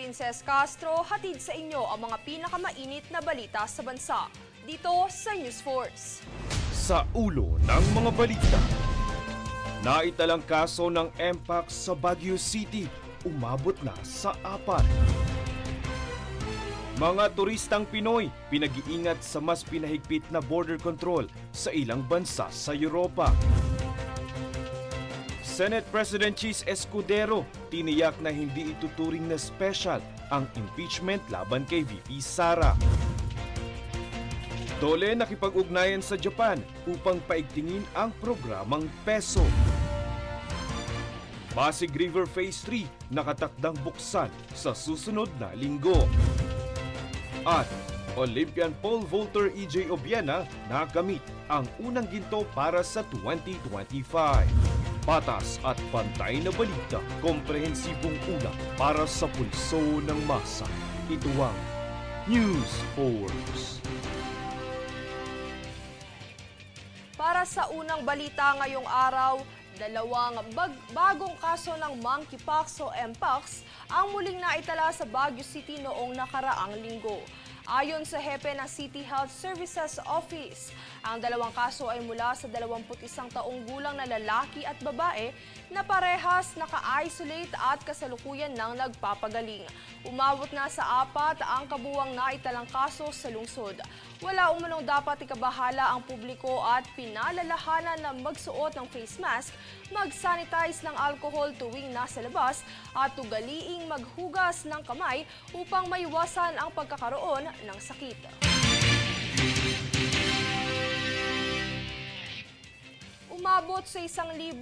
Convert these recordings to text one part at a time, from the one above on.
Princess Castro, hatid sa inyo ang mga pinakamainit na balita sa bansa. Dito sa News Force. Sa ulo ng mga balita, naitalang kaso ng Mpox sa Baguio City, umabot na sa 4. Mga turistang Pinoy, pinag-iingat sa mas pinahigpit na border control sa ilang bansa sa Europa. Senate President Chis Escudero, tiniyak na hindi ituturing na special ang impeachment laban kay VP Sara. Dole nakipag-ugnayan sa Japan upang paigtingin ang programang Peso. Pasig River Phase 3 nakatakdang buksan sa susunod na linggo. At Olympian pole vaulter EJ Obiena nakamit ang unang ginto para sa 2025. Patas at pantay na balita, komprehensibong ulat para sa pulso ng masa. Ito ang News Force. Para sa unang balita ngayong araw, dalawang bagong kaso ng monkeypox o Mpox ang muling naitala sa Baguio City noong nakaraang linggo. Ayon sa hepe ng City Health Services Office, ang dalawang kaso ay mula sa 21 taong gulang na lalaki at babae na parehas naka-isolate at kasalukuyan ng nagpapagaling. Umabot na sa 4 ang kabuwang naitalang kaso sa lungsod. Wala umanong dapat ikabahala ang publiko at pinalalahanan na magsuot ng face mask, mag-sanitize ng alcohol tuwing nasa labas at ugaliing maghugas ng kamay upang maiwasan ang pagkakaroon ng sakit. Umabot sa 1,517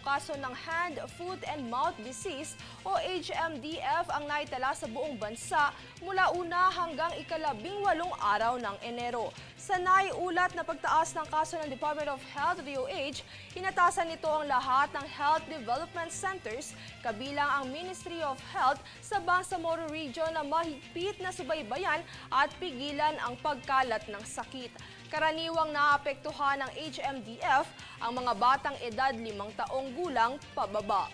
kaso ng hand, foot, and mouth disease o HMDF ang naitala sa buong bansa mula una hanggang ika-18 araw ng Enero. Sa naiulat na pagtaas ng kaso ng Department of Health DOH, inatasan nito ang lahat ng Health Development Centers kabilang ang Ministry of Health sa Bangsamoro Region na mahigpit na subaybayan at pigilan ang pagkalat ng sakit. Karaniwang naapektuhan ng HMDF ang mga batang edad 5 taong gulang pababa.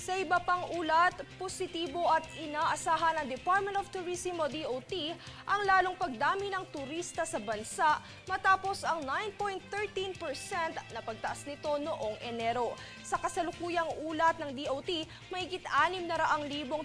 Sa iba pang ulat, positibo at inaasahan ng Department of Tourism o DOT ang lalong pagdami ng turista sa bansa matapos ang 9.13% na pagtaas nito noong Enero. Sa kasalukuyang ulat ng DOT, mahigit 600,000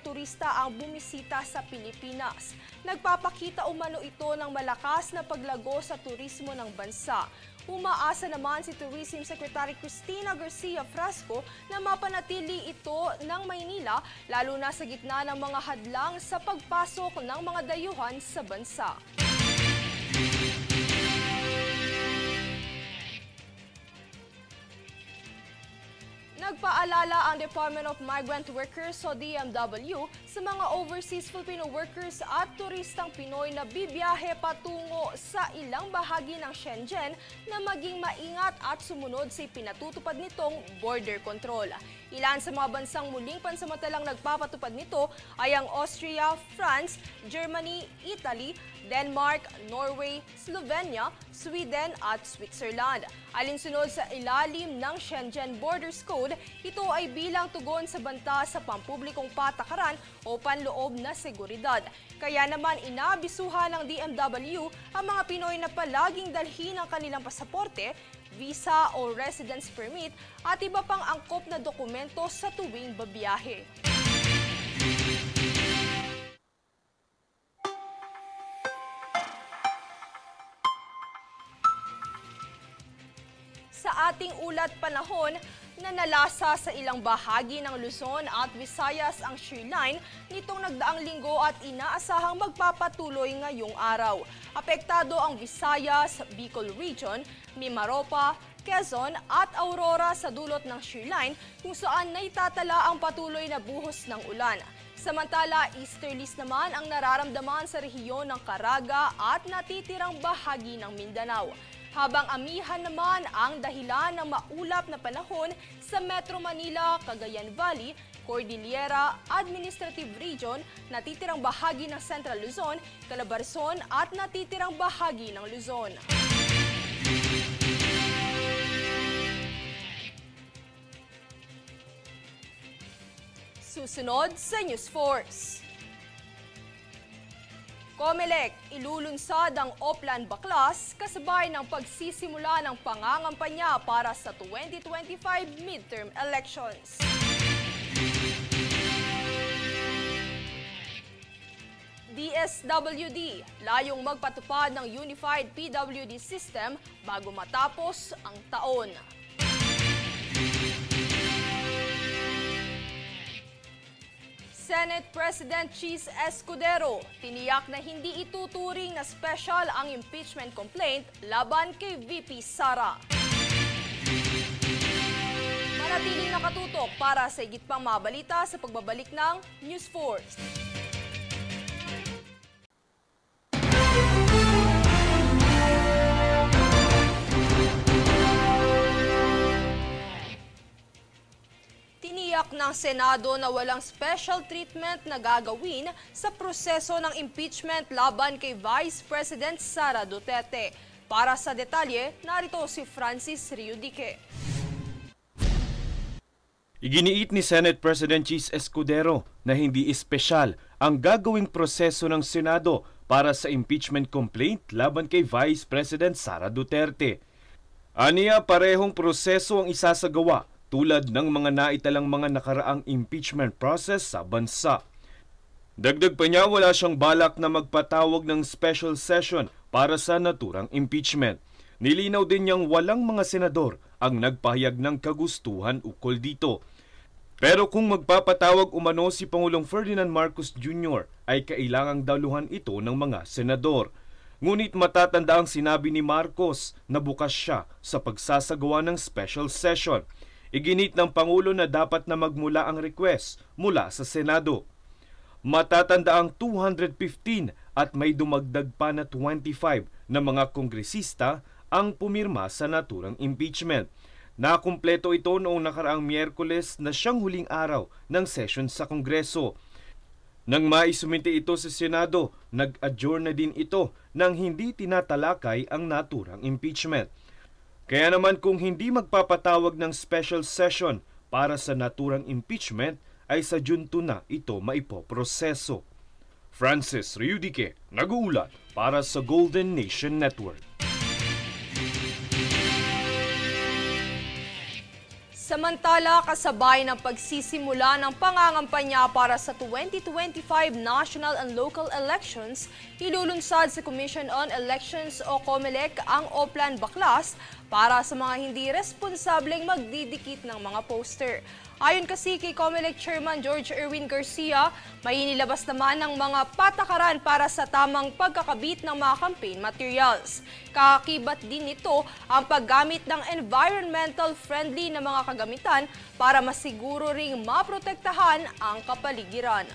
turista ang bumisita sa Pilipinas. Nagpapakita umano ito ng malakas na paglago sa turismo ng bansa. Umaasa naman si Tourism Secretary Cristina Garcia Frasco na mapanatili ito ng Maynila lalo na sa gitna ng mga hadlang sa pagpasok ng mga dayuhan sa bansa. Nagpaalala ang Department of Migrant Workers o DMW sa mga overseas Filipino workers at turistang Pinoy na bibiyahe patungo sa ilang bahagi ng Shenzhen na maging maingat at sumunod sa pinatutupad nitong border control. Ilan sa mga bansang muling pansamantalang nagpapatupad nito ay ang Austria, France, Germany, Italy, Denmark, Norway, Slovenia, Sweden at Switzerland. Alinsunod sa ilalim ng Shenzhen Borders Code, ito ay bilang tugon sa banta sa pampublikong patakaran o panloob na seguridad. Kaya naman inabisuhan ng DMW ang mga Pinoy na palaging dalhin ang kanilang pasaporte, visa o residence permit at iba pang angkop na dokumento sa tuwing babiyahe. Sa ating ulat panahon, nanalasa sa ilang bahagi ng Luzon at Visayas ang shear line nitong nagdaang linggo at inaasahang magpapatuloy ngayong araw. Apektado ang Visayas, Bicol Region, Mimaropa, Quezon at Aurora sa dulot ng shear line kung saan naitatala ang patuloy na buhos ng ulan. Samantala, easterlies naman ang nararamdaman sa rehiyon ng Caraga at natitirang bahagi ng Mindanao. Habang amihan naman ang dahilan ng maulap na panahon sa Metro Manila, Cagayan Valley, Cordillera, Administrative Region, natitirang bahagi ng Central Luzon, Calabarzon at natitirang bahagi ng Luzon. Susunod sa News Force. Comelec, ilulunsad ang Oplan Baklas kasabay ng pagsisimula ng pangangampanya para sa 2025 midterm elections. DSWD, layong magpatupad ng Unified PWD System bago matapos ang taon. Senate President Chis Escudero, tiniyak na hindi ituturing na special ang impeachment complaint laban kay VP Sara. Manatiling nakatutok para sa higit pang mabalita sa pagbabalik ng News Force. Tiniyak ng Senado na walang special treatment na gagawin sa proseso ng impeachment laban kay Vice President Sara Duterte. Para sa detalye, narito si Francis Riudique. Iginiit ni Senate President Chis Escudero na hindi espesyal ang gagawing proseso ng Senado para sa impeachment complaint laban kay Vice President Sara Duterte. Aniya, parehong proseso ang isasagawa tulad ng mga naitalang mga nakaraang impeachment process sa bansa. Dagdag pa niya, wala siyang balak na magpatawag ng special session para sa naturang impeachment. Nilinaw din niyang walang mga senador ang nagpahayag ng kagustuhan ukol dito. Pero kung magpapatawag umano si Pangulong Ferdinand Marcos Jr. ay kailangang daluhan ito ng mga senador. Ngunit matatanda ang sinabi ni Marcos na bukas siya sa pagsasagawa ng special session. Iginit ng Pangulo na dapat na magmula ang request mula sa Senado. Matatanda ang 215 at may dumagdag pa na 25 na mga kongresista ang pumirma sa naturang impeachment. Nakumpleto ito noong nakaraang Miyerkules na siyang huling araw ng session sa Kongreso. Nang maisumite ito sa Senado, nag-adjourn na din ito nang hindi tinatalakay ang naturang impeachment. Kaya naman kung hindi magpapatawag ng special session para sa naturang impeachment ay sa Junto na ito maipoproseso. Francis Riudique, nag-uulat para sa Golden Nation Network. Samantala, kasabay ng pagsisimula ng pangangampanya para sa 2025 national and local elections, ilulunsad sa Commission on Elections o COMELEC ang Oplan Baklas para sa mga hindi responsableng magdidikit ng mga poster. Ayon kasi kay COMELEC Chairman George Erwin Garcia, may inilabas naman ng mga patakaran para sa tamang pagkakabit ng mga campaign materials. Kaakibat din nito ang paggamit ng environmental friendly na mga kagamitan para masiguro ring maprotektahan ang kapaligiran.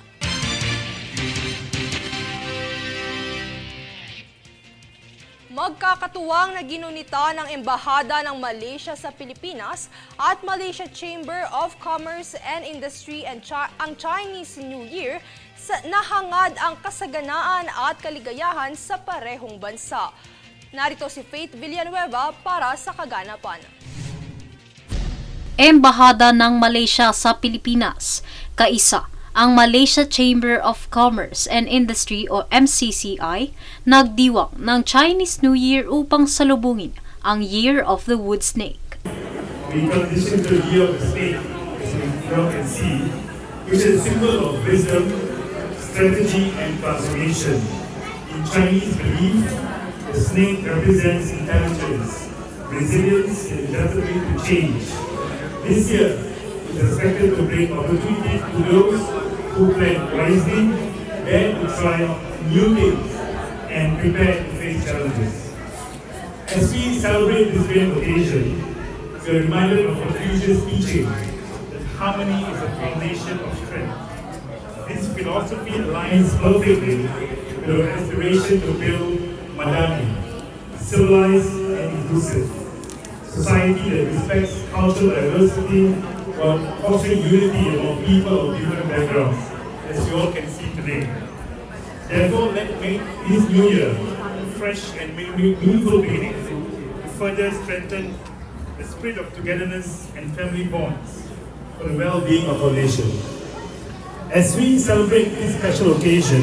Magkakatuwang na ginunita ng Embahada ng Malaysia sa Pilipinas at Malaysia Chamber of Commerce and Industry ang Chinese New Year na hangad ang kasaganaan at kaligayahan sa parehong bansa. Narito si Faith Villanueva para sa kaganapan. Embahada ng Malaysia sa Pilipinas, kaisa ang Malaysia Chamber of Commerce and Industry o MCCI, nagdiwang ng Chinese New Year upang salubungin ang Year of the Wood Snake. We transition to the Year of the Snake, as we can see, which is a symbol of wisdom, strategy, and transformation. In Chinese belief, the snake represents intelligence, resilience, and ability to change. This year, it is expected to bring opportunity to those who plan wisely, dare to try new things, and prepare to face challenges. As we celebrate this great occasion, we are reminded of Confucius' teaching that harmony is the foundation of strength. This philosophy aligns perfectly with our aspiration to build Madani, civilized and inclusive society that respects cultural diversity while fostering unity among people of different backgrounds, as you all can see today. Therefore, let's make this new year fresh and meaningful beginning to further strengthen the spirit of togetherness and family bonds for the well-being of our nation. As we celebrate this special occasion,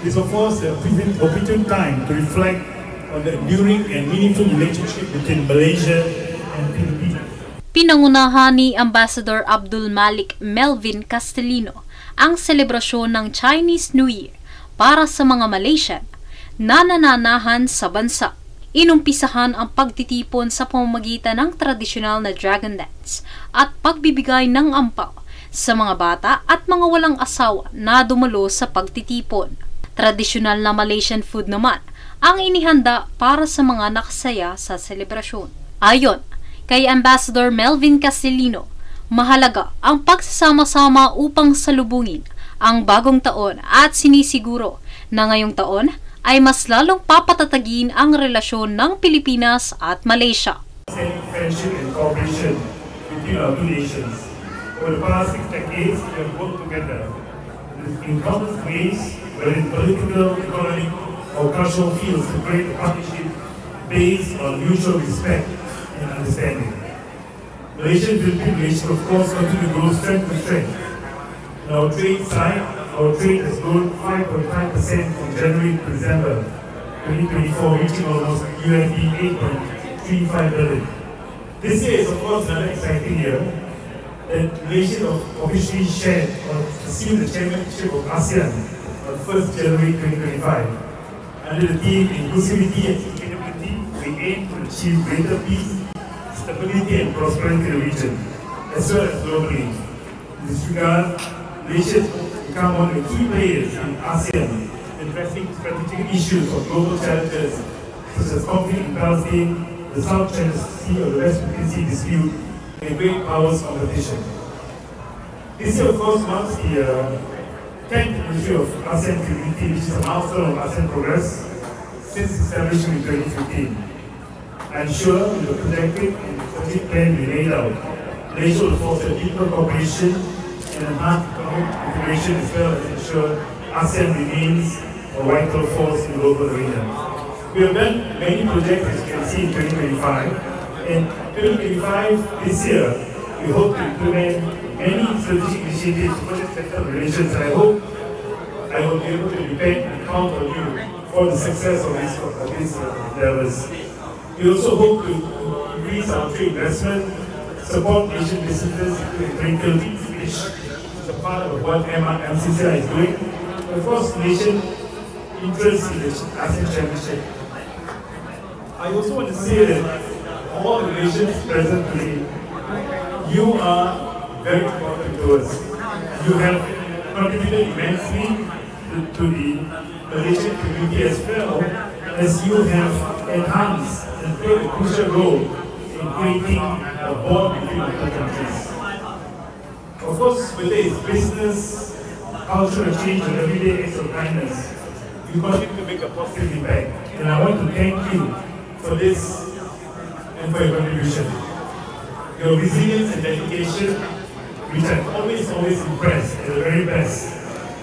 it's of course an opportune time to reflect on the enduring and meaningful relationship between Malaysia and Philippines. Pinangunahan ni Ambassador Abdul Malik Melvin Castellino ang selebrasyon ng Chinese New Year para sa mga Malaysian na nananahan sa bansa. Inumpisahan ang pagtitipon sa pamamagitan ng tradisyonal na dragon dance at pagbibigay ng ampao sa mga bata at mga walang asawa na dumalo sa pagtitipon. Tradisyonal na Malaysian food naman ang inihanda para sa mga nakasaya sa selebrasyon. Ayon kay Ambassador Melvin Castellino, mahalaga ang pagsasama-sama upang salubungin ang bagong taon at sinisiguro na ngayong taon ay mas lalong papatatagin ang relasyon ng Pilipinas at Malaysia. Friendship and cooperation between our two nations. Over the past 6 decades, we have worked together in countless ways, whether in political, economic, or cultural fields, to create a partnership based on mutual respect and understanding. Malaysian-Philippine relations, of course, continue to grow strength to strength. On our trade side, our trade has grown 5.5% from January to December 2024, reaching almost $8.35 billion. This year is, of course, another exciting year that Malaysia officially shared or assumed the chairmanship of ASEAN on 1st January 2025. Under the theme Inclusivity and Sustainability, we aim to achieve greater peace, stability and prosperity in the region, as well as globally. In this regard, Malaysia has become one of the key players in ASEAN, addressing strategic issues of global challenges such as conflict in Palestine, the South China Sea or the West Philippine Sea dispute, and great powers competition. This year, of course, marks the 10th anniversary of ASEAN Community, which is a milestone of ASEAN progress since establishment in 2015. I'm sure with the projected and strategic plan we laid out, Malaysia will foster deeper cooperation and enhance economic integration as well as ensure ASEAN remains a vital force in the global arena. We have done many projects, as you can see, in 2025. In 2025, this year, we hope to implement many strategic initiatives to further strengthen relations, and I hope I will be able to depend and count on you for the success of these endeavors. We also hope to increase our trade investment, support Asian businesses, including Philippines, which is a part of what MCCI is doing. Of course, nation interest in the ASEAN Championship. I also want to say that all the nations present today, you are very important to us. You have contributed immensely to the Malaysian community as well as you have enhanced and played a crucial role in creating a bond between the two countries. Of course, whether it's business, cultural change, or everyday acts of kindness, you continue to make a positive impact. And I want to thank you for this and for your contribution. Your resilience and dedication, which I've always impressed at the very best,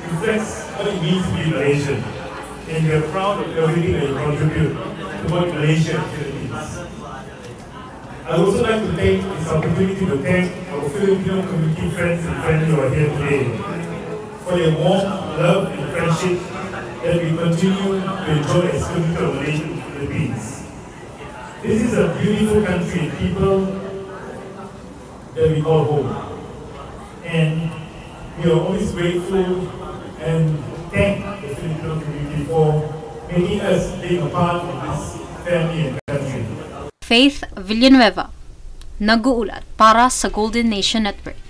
reflects what it means to be Malaysian. And we are proud of everything that you contribute to both Malaysia and Philippines. I would also like to take this opportunity to thank our Filipino community friends and family who are here today for their warm love and friendship that we continue to enjoy as community of Malaysia and Philippines. This is a beautiful country, people that we call home. And we are always grateful and thank the Filipino community for making us being a part of this family and country. Faith Villanueva, nag-uulat para sa Golden Nation Network.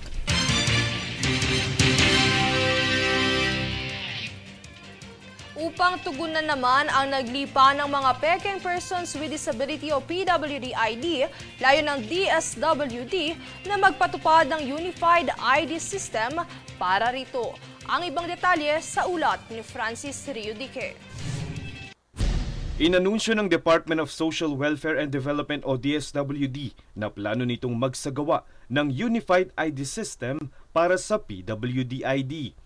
Upang tugunan naman ang naglipa ng mga Peking Persons with Disability o PWD-ID, layo ng DSWD na magpatupad ng Unified ID System para rito. Ang ibang detalye sa ulat ni Francis Riudique. Inanunsyo ng Department of Social Welfare and Development o DSWD na plano nitong magsagawa ng Unified ID System para sa PWD-ID.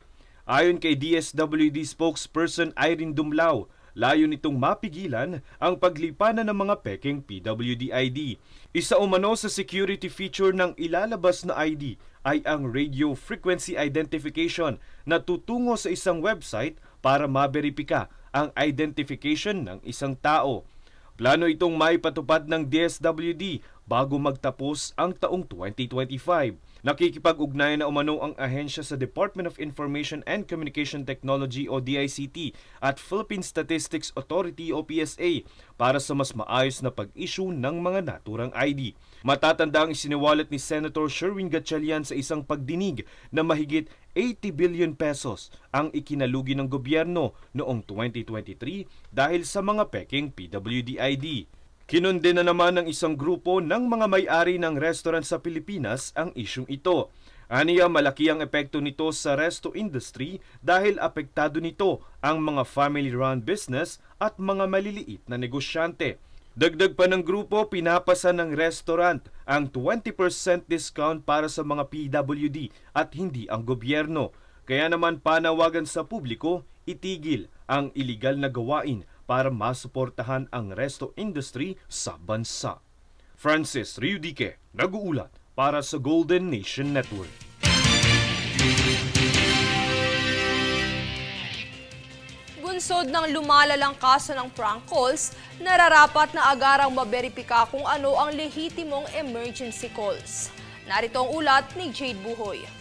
Ayon kay DSWD spokesperson Irene Dumlao, layo nitong mapigilan ang paglipanan ng mga pekeng PWD ID. Isa umano sa security feature ng ilalabas na ID ay ang radio frequency identification na tutungo sa isang website para maberipika ang identification ng isang tao. Plano itong maipatupad ng DSWD bago magtapos ang taong 2025. Nakikipag-ugnayan na umano ang ahensya sa Department of Information and Communication Technology o DICT at Philippine Statistics Authority o PSA para sa mas maayos na pag-issue ng mga naturang ID. Matatanda ang isiniwalat ni Senator Sherwin Gatchalian sa isang pagdinig na mahigit 80 billion pesos ang ikinalugi ng gobyerno noong 2023 dahil sa mga pekeng PWD ID. Kinunde na naman ng isang grupo ng mga may-ari ng restaurant sa Pilipinas ang isyung ito. Aniya malaki ang epekto nito sa resto industry dahil apektado nito ang mga family-run business at mga maliliit na negosyante. Dagdag pa ng grupo, pinapasa ng restaurant ang 20% discount para sa mga PWD at hindi ang gobyerno. Kaya naman panawagan sa publiko, itigil ang iligal na gawain para masuportahan ang resto industry sa bansa. Francis Riudique, nag-uulat para sa Golden Nation Network. Bunsod ng lumalalang kaso ng prank calls, nararapat na agarang maberipika kung ano ang lehitimong emergency calls. Narito ang ulat ni Jade Buhoy.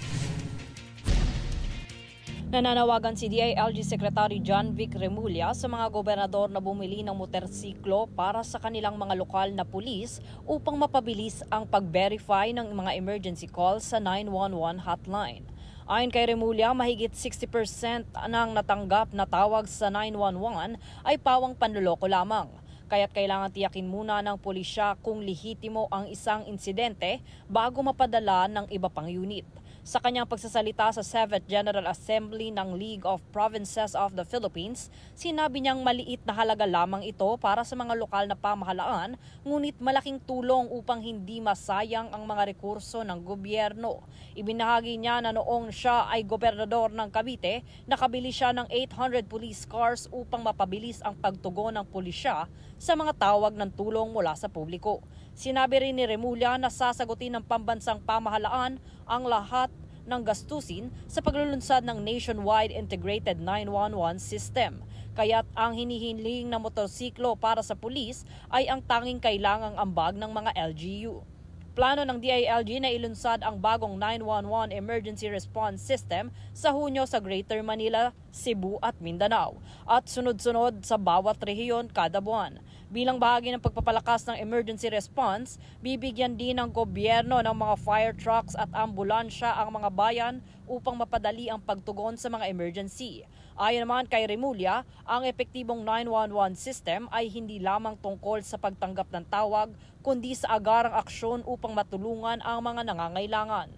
Nananawagan si DILG Secretary John Vic Remulla sa mga gobernador na bumili ng motorsiklo para sa kanilang mga lokal na pulis upang mapabilis ang pag-verify ng mga emergency calls sa 911 hotline. Ayon kay Remulla, mahigit 60% ng natanggap na tawag sa 911 ay pawang panloloko lamang. Kaya't kailangan tiyakin muna ng pulisya kung lehitimo ang isang insidente bago mapadala ng iba pang unit. Sa kanyang pagsasalita sa 7th General Assembly ng League of Provinces of the Philippines, sinabi niyang maliit na halaga lamang ito para sa mga lokal na pamahalaan, ngunit malaking tulong upang hindi masayang ang mga rekurso ng gobyerno. Ibinahagi niya na noong siya ay gobernador ng Cavite, nakabili siya ng 800 police cars upang mapabilis ang pagtugon ng pulisya sa mga tawag ng tulong mula sa publiko. Sinabi rin ni Remulla na sasagutin ng pambansang pamahalaan ang lahat ng gastusin sa paglulunsad ng nationwide integrated 911 system. Kaya't ang hinihiling na motorsiklo para sa pulis ay ang tanging kailangang ambag ng mga LGU. Plano ng DILG na ilunsad ang bagong 911 Emergency Response System sa Hunyo sa Greater Manila, Cebu at Mindanao at sunod-sunod sa bawat rehiyon kada buwan. Bilang bahagi ng pagpapalakas ng emergency response, bibigyan din ng gobyerno ng mga fire trucks at ambulansya ang mga bayan upang mapadali ang pagtugon sa mga emergency. Ayon naman kay Remulla, ang epektibong 911 system ay hindi lamang tungkol sa pagtanggap ng tawag, kundi sa agarang aksyon upang matulungan ang mga nangangailangan.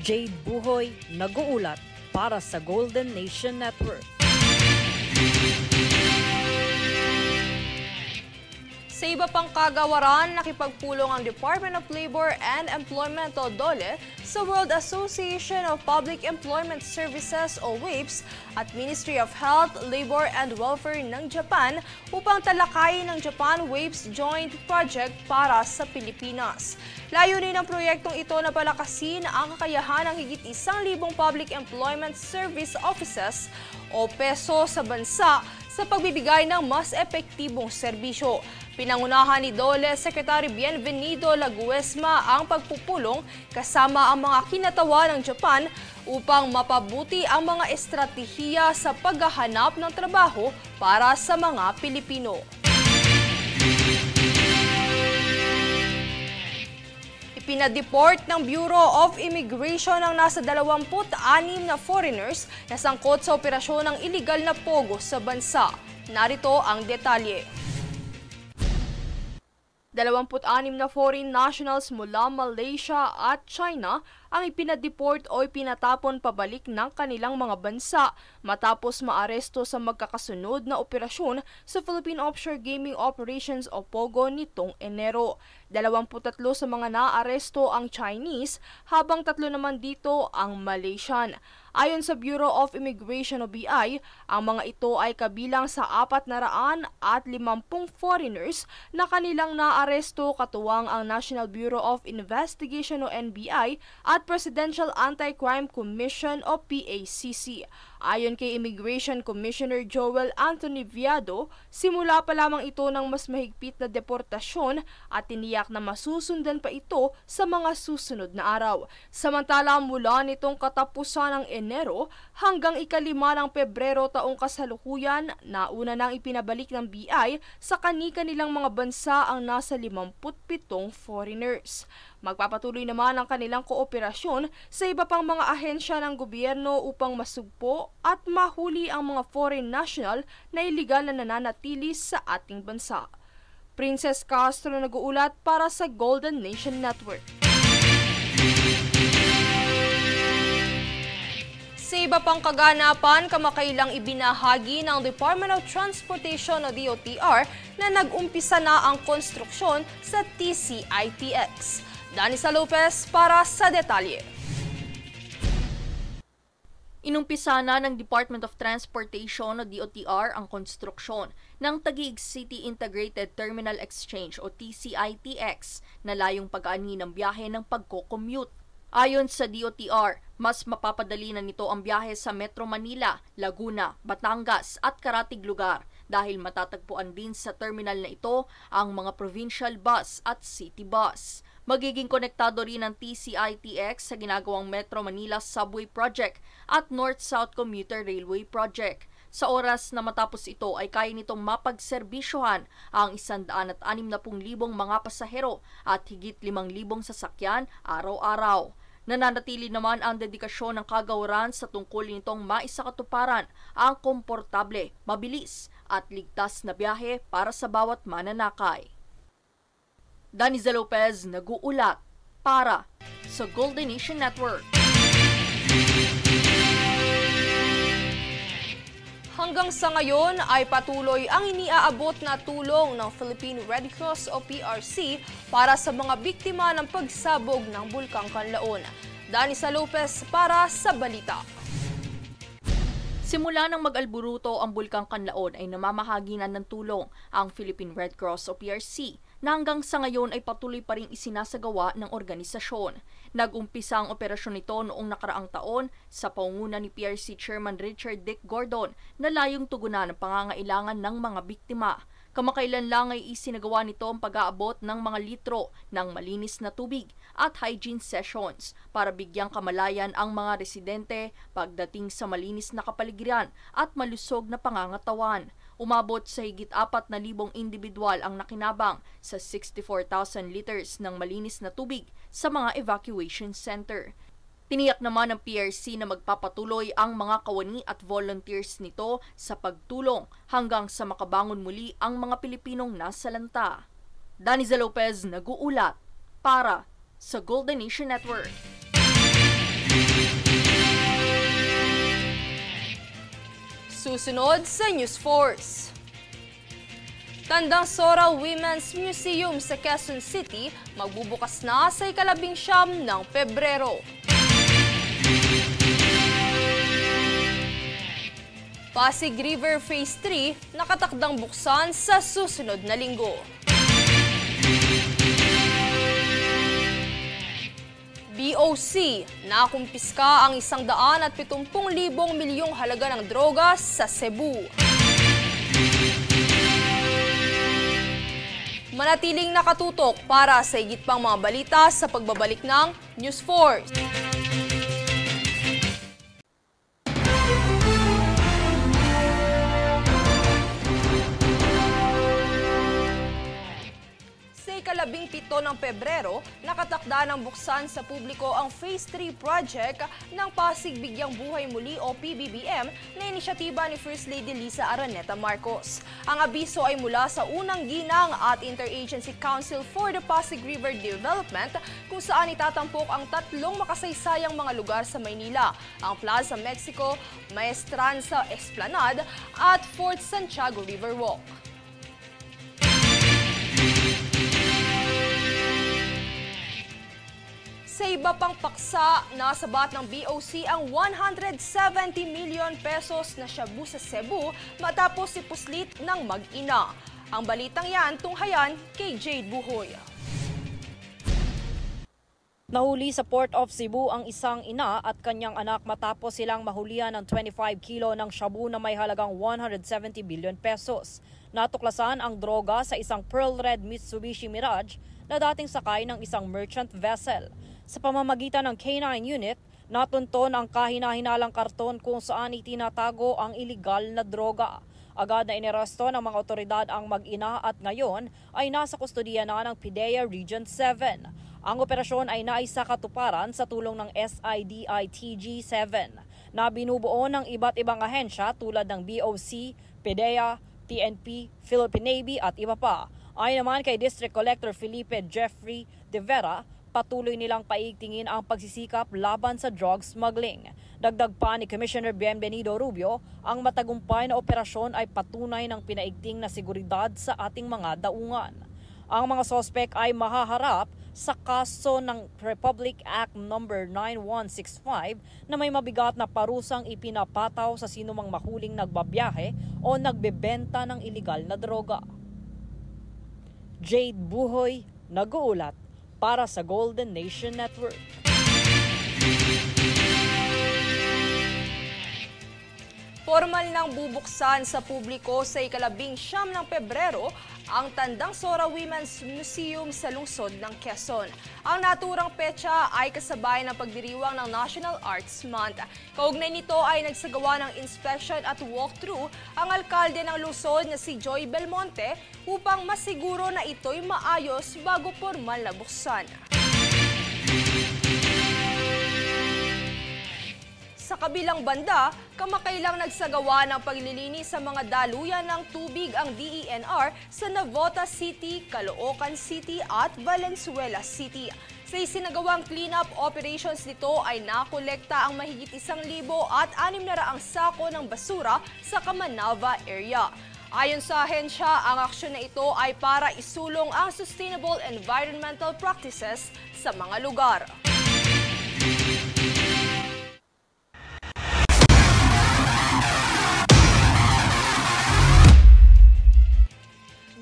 Jade Buhoy, nag-uulat para sa Golden Nation Network. Sa iba pang kagawaran, nakipagpulong ang Department of Labor and Employment o DOLE sa World Association of Public Employment Services o WAPS at Ministry of Health, Labor and Welfare ng Japan upang talakayin ng Japan WAPS Joint Project para sa Pilipinas. Layunin ng proyektong ito na palakasin ang kakayahan ng higit 1,000 public employment service offices o PESO sa bansa sa pagbibigay ng mas epektibong serbisyo. Pinangunahan ni DOLE Secretary Bienvenido Laguesma ang pagpupulong kasama ang mga kinatawa ng Japan upang mapabuti ang mga estratehiya sa paghahanap ng trabaho para sa mga Pilipino. Ipinadeport ng Bureau of Immigration ang nasa 26 na foreigners na sangkot sa operasyon ng iligal na pogo sa bansa. Narito ang detalye. 26 na foreign nationals mula Malaysia at China ang ipinadeport o ipinatapon pabalik ng kanilang mga bansa matapos maaresto sa magkakasunod na operasyon sa Philippine Offshore Gaming Operations o POGO nitong Enero. 23 sa mga naaresto ang Chinese habang 3 naman dito ang Malaysian. Ayon sa Bureau of Immigration o BI, ang mga ito ay kabilang sa 450 foreigners na kanilang naaresto katuwang ang National Bureau of Investigation o NBI at Presidential Anti-Crime Commission o PACC. Ayon kay Immigration Commissioner Joel Anthony Viado, simula pa lamang ito ng mas mahigpit na deportasyon at tiniyak na masusundan pa ito sa mga susunod na araw. Samantala mula nitong katapusan ng Enero hanggang 5 ng Pebrero taong kasalukuyan, nauna nang ipinabalik ng BI sa kani-kanilang mga bansa ang nasa 57 foreigners. Magpapatuloy naman ang kanilang kooperasyon sa iba pang mga ahensya ng gobyerno upang masugpo at mahuli ang mga foreign national na iligal na nananatili sa ating bansa. Princess Castro nag-uulat para sa Golden Nation Network. Sa iba pang kaganapan, kamakailang ibinahagi ng Department of Transportation o DOTR na nag-umpisa na ang konstruksyon sa TCITX. Danisa Lopez para sa detalye. Inumpisa na ng Department of Transportation o DOTR ang konstruksyon ng Taguig City Integrated Terminal Exchange o TCITX na layong pag-aani ng biyahe ng pagko-commute. Ayon sa DOTR, mas mapapadali na nito ang biyahe sa Metro Manila, Laguna, Batangas at karatig lugar dahil matatagpuan din sa terminal na ito ang mga provincial bus at city bus. Magiging konektado rin ang TCITX sa ginagawang Metro Manila Subway Project at North-South Commuter Railway Project. Sa oras na matapos ito ay kaya nitong mapagserbisyohan ang 160,000 mga pasahero at higit 5,000 sasakyan araw-araw. Nananatili naman ang dedikasyon ng kagawaran sa tungkulin nitong maisakatuparan ang komportable, mabilis at ligtas na biyahe para sa bawat mananakay. Danisa Lopez nag-uulat para sa Golden Nation Network. Hanggang sa ngayon ay patuloy ang iniaabot na tulong ng Philippine Red Cross o PRC para sa mga biktima ng pagsabog ng Bulkang Kanlaon. Danisa Lopez para sa balita. Simula nang mag-alburuto ang Bulkang Kanlaon ay namamahagi na ng tulong ang Philippine Red Cross o PRC na hanggang sa ngayon ay patuloy pa ring isinasagawa ng organisasyon. Nag-umpisa ang operasyon nito noong nakaraang taon sa pangunguna ni PRC Chairman Richard Dick Gordon na layong tugunan ang pangangailangan ng mga biktima. Kamakailan lang ay isinagawa nito ang pag-aabot ng mga litro ng malinis na tubig at hygiene sessions para bigyang kamalayan ang mga residente pagdating sa malinis na kapaligiran at malusog na pangangatawan. Umabot sa higit 4,000 individual ang nakinabang sa 64,000 liters ng malinis na tubig sa mga evacuation center. Tiniyak naman ng PRC na magpapatuloy ang mga kawani at volunteers nito sa pagtulong hanggang sa makabangon muli ang mga Pilipinong nasa lanta. Danisa Lopez nag-uulat para sa Golden Nation Network. Susunod sa News Force. Tandang Sora Women's Museum sa Quezon City magbubukas na sa 19 ng Pebrero. Pasig River Phase 3 nakatakdang buksan sa susunod na linggo. BOC, nakumpiska ang 170 milyong halaga ng droga sa Cebu. Manatiling nakatutok para sa higit pang mga balita sa pagbabalik ng News Force. ika-17 ng Pebrero, nakatakda ng buksan sa publiko ang Phase 3 project ng Pasig Bigyang Buhay Muli o PBBM na inisyatiba ni First Lady Lisa Araneta Marcos. Ang abiso ay mula sa Unang Ginang at Interagency Council for the Pasig River Development kung saan itatampok ang 3 makasaysayang mga lugar sa Maynila, ang Plaza Mexico, Maestranza Esplanade at Fort Santiago Riverwalk. Sa iba pang paksa, nasabat ng BOC ang 170 million pesos na shabu sa Cebu matapos ipuslit ng mag-ina. Ang balitang yan tunghayan kay Jade Buhoy. Nahuli sa Port of Cebu ang isang ina at kanyang anak matapos silang mahulihan ng 25 kilo ng shabu na may halagang 170 billion pesos. Natuklasan ang droga sa isang Pearl Red Mitsubishi Mirage na dating sakay ng isang merchant vessel. Sa pamamagitan ng K9 unit, natunton ang kahina-hinalang karton kung saan itinatago ang iligal na droga. Agad na iniresto ng mga otoridad ang mag-ina at ngayon ay nasa kustodiya na ng PIDEA Region 7. Ang operasyon ay naisakatuparan sa tulong ng SIDITG-7 na binubuo ng iba't ibang ahensya tulad ng BOC, PIDEA, TNP, Philippine Navy at iba pa. Ayon naman kay District Collector Felipe Jeffrey De Vera, patuloy nilang paigtingin ang pagsisikap laban sa drug smuggling. Dagdag pa ni Commissioner Bienvenido Rubio, ang matagumpay na operasyon ay patunay ng pinaigting na seguridad sa ating mga daungan. Ang mga sospek ay mahaharap sa kaso ng Republic Act No. 9165 na may mabigat na parusang ipinapataw sa sinumang mahuling nagbabiyahe o nagbebenta ng iligal na droga. Jade Buhoy, nag-uulat para sa Golden Nation Network. Formal nang bubuksan sa publiko sa ika-19 ng Pebrero ang Tandang Sora Women's Museum sa lungsod ng Quezon. Ang naturang petsa ay kasabay ng pagdiriwang ng National Arts Month. Kaugnay nito ay nagsagawa ng inspection at walkthrough ang alkalde ng lungsod na si Joy Belmonte upang masiguro na ito'y maayos bago formal na buksan. Sa kabilang banda, kamakailang nagsagawa ng paglilinis sa mga daluyan ng tubig ang DENR sa Navotas City, Caloocan City at Valenzuela City. Sa isinagawang cleanup operations nito ay nakolekta ang mahigit 1,600 sako ng basura sa Kamanava area. Ayon sa ahensya, ang aksyon na ito ay para isulong ang sustainable environmental practices sa mga lugar.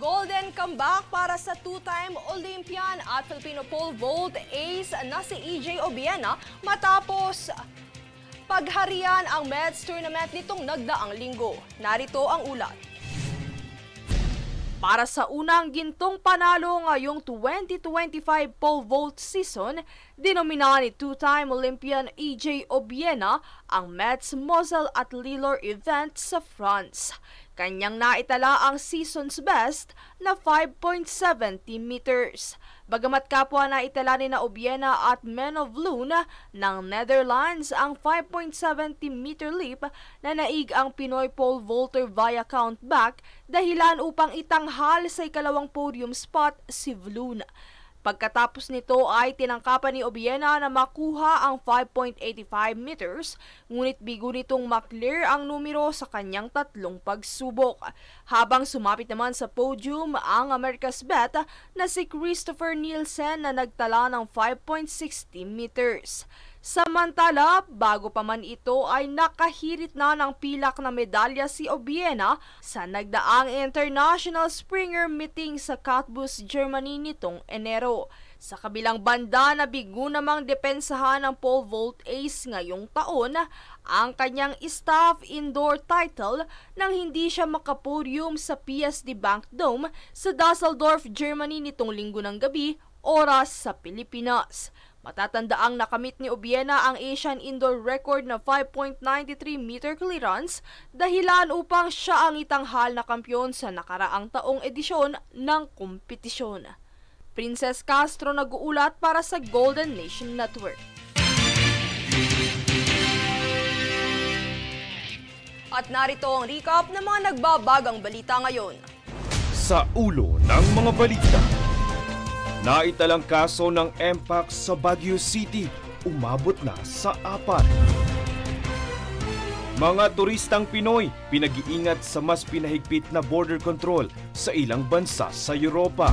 Golden comeback para sa two-time Olympian at Filipino pole vault ace na si EJ Obiena matapos pagharian ang men's tournament nitong nagdaang linggo. Narito ang ulat. Para sa unang gintong panalo ngayong 2025 pole vault season, dinomina ni two-time Olympian EJ Obiena ang Metz Moselle at Lillor event sa France. Kanyang naitala ang season's best na 5.70 meters. Bagamat kapwa naitala ni na Obiena at Men of Loon ng Netherlands ang 5.70 meter leap na naig ang Pinoy pole vaulter via countback dahilan upang itanghal sa ikalawang podium spot si Vloon. Pagkatapos nito ay tinangkapan ni Obiena na makuha ang 5.85 meters, ngunit bigo nitong maklear ang numero sa kanyang 3 pagsubok. Habang sumapit naman sa podium ang America's Bet na si Christopher Nielsen na nagtala ng 5.60 meters. Samantala, bago pa man ito ay nakahirit na ng pilak na medalya si Obiena sa nagdaang International Springer Meeting sa Cottbus, Germany nitong Enero. Sa kabilang banda, nabigo namang depensahan ng pole vault ace ngayong taon ang kanyang staff indoor title nang hindi siya makapodium sa PSD Bank Dome sa Düsseldorf, Germany nitong linggo ng gabi, oras sa Pilipinas. Matatandaang nakamit ni Obiena ang Asian indoor record na 5.93 meter clearance dahilan upang siya ang itanghal na kampyon sa nakaraang taong edisyon ng kompetisyon. Princess Castro nag-uulat para sa Golden Nation Network. At narito ang recap ng mga nagbabagang balita ngayon. Sa ulo ng mga balita, naitalang kaso ng MPAC sa Baguio City, umabot na sa 4. Mga turistang Pinoy pinag-iingat sa mas pinahigpit na border control sa ilang bansa sa Europa.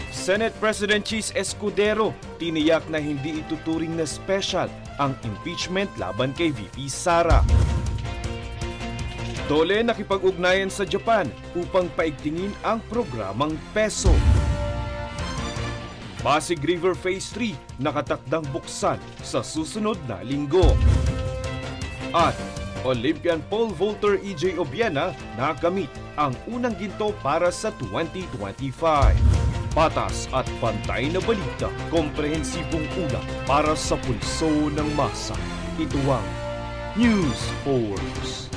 Senate President Chis Escudero tiniyak na hindi ituturing na special ang impeachment laban kay VP Sara. Dole nakipag-ugnayan sa Japan upang paigtingin ang programang Peso. Pasig River Phase 3 nakatakdang buksan sa susunod na linggo. At Olympian pole vaulter EJ Obiena nakamit ang unang ginto para sa 2025. Patas at pantay na balita, komprehensibong ulat para sa pulso ng masa. Ito ang News Force.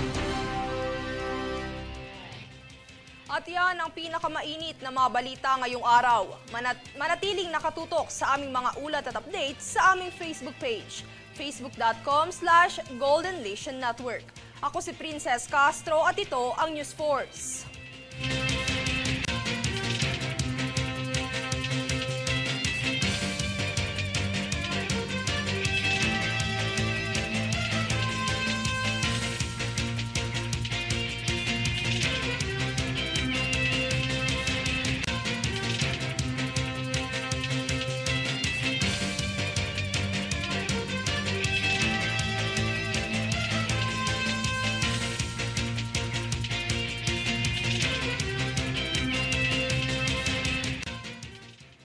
At yan ang pinakamainit na mga balita ngayong araw. Manatiling nakatutok sa aming mga ulat at updates sa aming Facebook page, facebook.com/Golden Nation Network. Ako si Princess Castro at ito ang News Force.